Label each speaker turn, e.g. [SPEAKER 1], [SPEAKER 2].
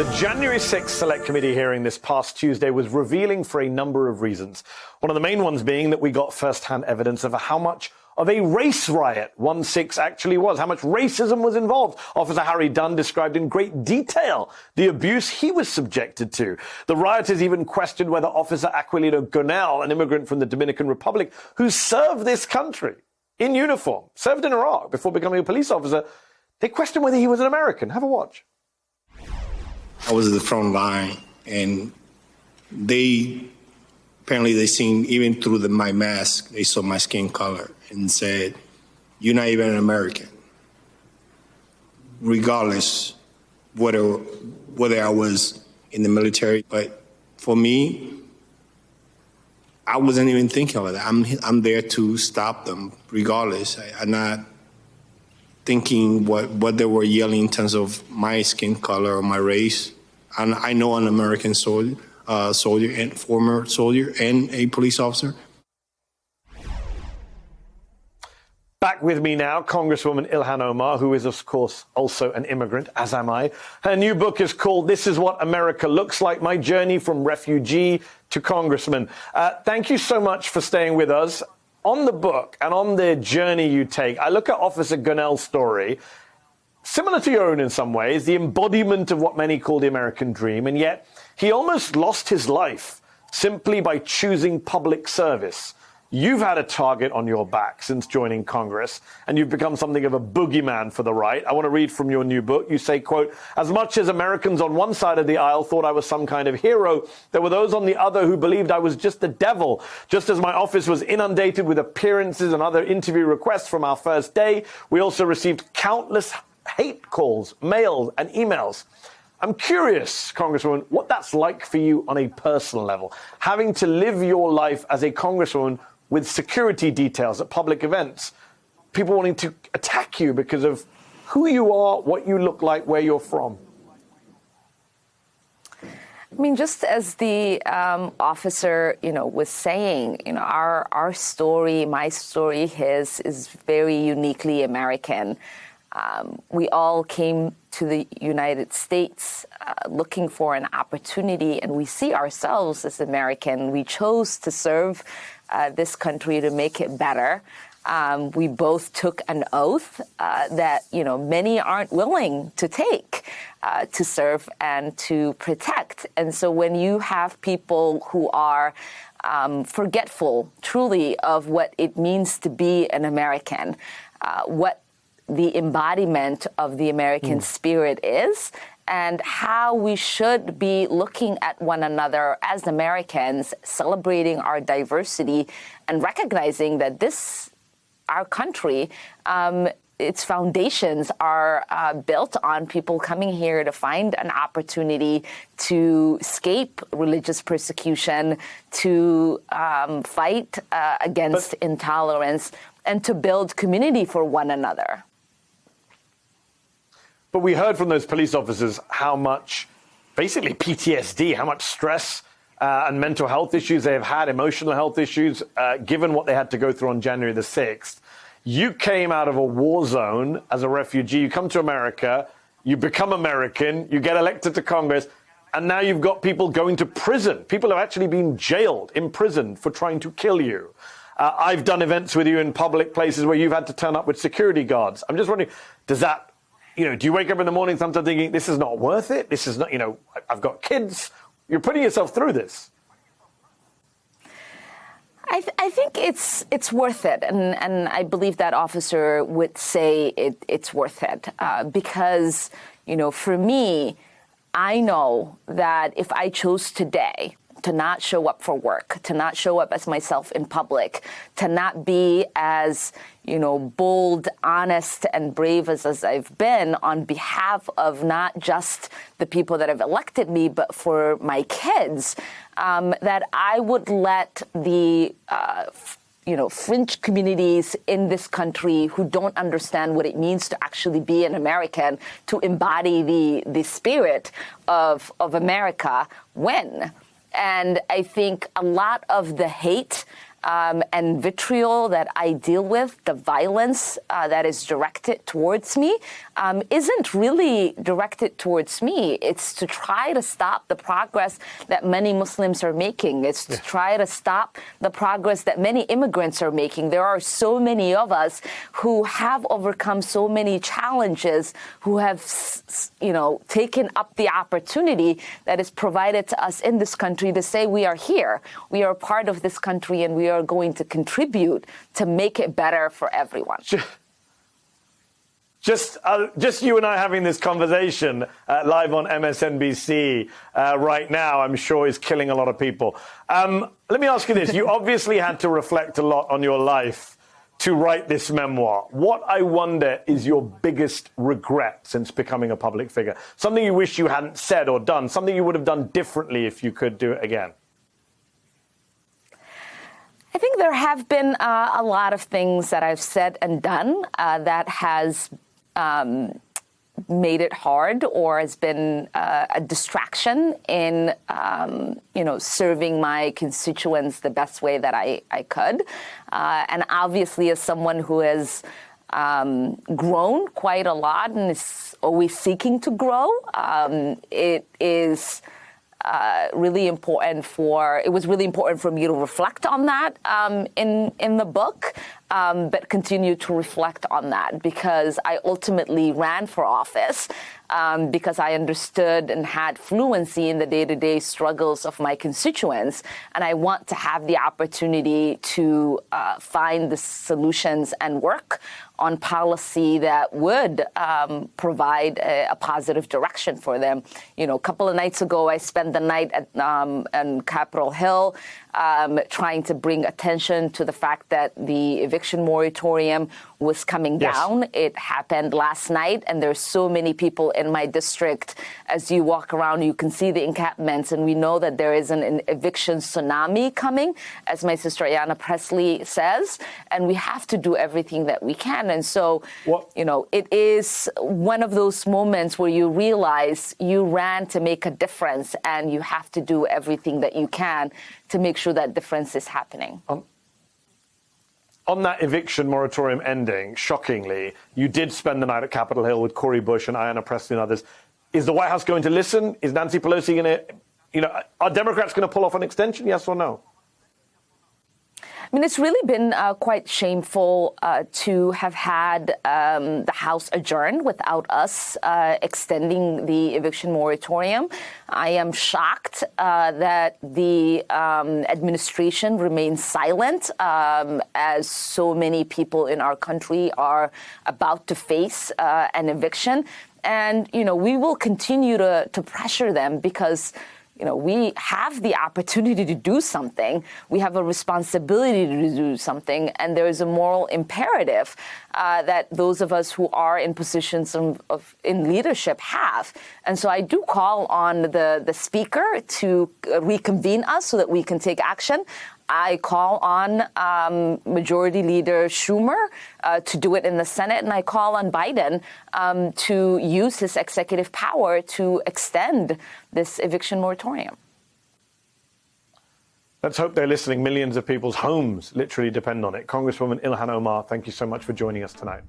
[SPEAKER 1] The January 6th Select Committee hearing this past Tuesday was revealing for a number of reasons. One of the main ones being that we got first-hand evidence of how much of a race riot 1-6 actually was, how much racism was involved. Officer Harry Dunn described in great detail the abuse he was subjected to. The rioters even questioned whether Officer Aquilino Gonell, an immigrant from the Dominican Republic who served this country in uniform, served in Iraq before becoming a police officer, they questioned whether he was an American. Have a watch.
[SPEAKER 2] I was at the front line, and apparently they seen, even through my mask, they saw my skin color and said, "You're not even an American." Regardless whether I was in the military, but for me, I wasn't even thinking about that. I'm there to stop them, regardless. I'm not thinking what they were yelling in terms of my skin color or my race. And I know an American soldier and former soldier and a police officer.
[SPEAKER 1] Back with me now, Congresswoman Ilhan Omar, who is, of course, also an immigrant, as am I. Her new book is called This Is What America Looks Like, My Journey from Refugee to Congressman. Thank you so much for staying with us. On the book and on the journey you take, I look at Officer Gonell's story, similar to your own in some ways, the embodiment of what many call the American dream, and yet he almost lost his life simply by choosing public service. You've had a target on your back since joining Congress, and you've become something of a boogeyman for the right. I want to read from your new book. You say, quote, "As much as Americans on one side of the aisle thought I was some kind of hero, there were those on the other who believed I was just the devil. Just as my office was inundated with appearances and other interview requests from our first day, we also received countless hate calls, mails, and emails." I'm curious, Congresswoman, what that's like for you on a personal level, having to live your life as a Congresswoman with security details at public events, people wanting to attack you because of who you are, what you look like, where you're from.
[SPEAKER 3] I mean, just as the officer, was saying, our story, my story, his, is very uniquely American. We all came to the United States looking for an opportunity, and we see ourselves as American. We chose to serve this country to make it better. We both took an oath that, many aren't willing to take to serve and to protect. And so when you have people who are forgetful, truly, of what it means to be an American, what the embodiment of the American spirit is, and how we should be looking at one another as Americans, celebrating our diversity and recognizing that our country, its foundations are built on people coming here to find an opportunity to escape religious persecution, to fight against intolerance, and to build community for one another.
[SPEAKER 1] But we heard from those police officers how much, basically PTSD, how much stress and mental health issues they have had, emotional health issues, given what they had to go through on January the 6th. You came out of a war zone as a refugee. You come to America, you become American, you get elected to Congress, and now you've got people going to prison. People have actually been jailed, imprisoned for trying to kill you. I've done events with you in public places where you've had to turn up with security guards. I'm just wondering, does that, do you wake up in the morning sometimes thinking, this is not worth it? This is not, I've got kids. You're putting yourself through this.
[SPEAKER 3] I think it's worth it. And I believe that officer would say it's worth it because, for me, I know that if I chose today to not show up for work, to not show up as myself in public, to not be as, bold, honest, and brave as I've been on behalf of not just the people that have elected me, but for my kids, that I would let the fringe communities in this country who don't understand what it means to actually be an American, to embody the spirit of America, win. And I think a lot of the hate and vitriol that I deal with, the violence that is directed towards me, isn't really directed towards me. It's to try to stop the progress that many Muslims are making. It's to try to stop the progress that many immigrants are making. There are so many of us who have overcome so many challenges, who have, taken up the opportunity that is provided to us in this country to say we are here, we are part of this country, and we are going to contribute to make it better for everyone.
[SPEAKER 1] Just you and I having this conversation live on MSNBC right now, I'm sure is killing a lot of people. Let me ask you this. You obviously had to reflect a lot on your life to write this memoir. What, I wonder, is your biggest regret since becoming a public figure? Something you wish you hadn't said or done, something you would have done differently if you could do it again?
[SPEAKER 3] I think there have been a lot of things that I've said and done that has made it hard or has been a distraction in, serving my constituents the best way that I could. And obviously, as someone who has grown quite a lot and is always seeking to grow, it is really important it was really important for me to reflect on that in the book, but continue to reflect on that because I ultimately ran for office because I understood and had fluency in the day-to-day struggles of my constituents. And I want to have the opportunity to find the solutions and work on policy that would provide a positive direction for them. A couple of nights ago, I spent the night on Capitol Hill trying to bring attention to the fact that the eviction moratorium was coming down. It happened last night, and there's so many people in my district. As you walk around, you can see the encampments, and we know that there is an eviction tsunami coming, as my sister Ayanna Pressley says, and we have to do everything that we can. And so, it is one of those moments where you realize you ran to make a difference, and you have to do everything that you can to make sure that difference is happening.
[SPEAKER 1] On that eviction moratorium ending, shockingly, you did spend the night at Capitol Hill with Cori Bush and Ayanna Pressley and others. Is the White House going to listen? Is Nancy Pelosi going to, are Democrats going to pull off an extension, yes or no?
[SPEAKER 3] I mean, it's really been quite shameful to have had the House adjourn without us extending the eviction moratorium. I am shocked that the administration remains silent as so many people in our country are about to face an eviction. And, we will continue to pressure them because we have the opportunity to do something. We have a responsibility to do something. And there is a moral imperative that those of us who are in positions in leadership have. And so I do call on the Speaker to reconvene us so that we can take action. I call on Majority Leader Schumer to do it in the Senate, and I call on Biden to use his executive power to extend this eviction moratorium.
[SPEAKER 1] Let's hope they're listening. Millions of people's homes literally depend on it. Congresswoman Ilhan Omar, thank you so much for joining us tonight.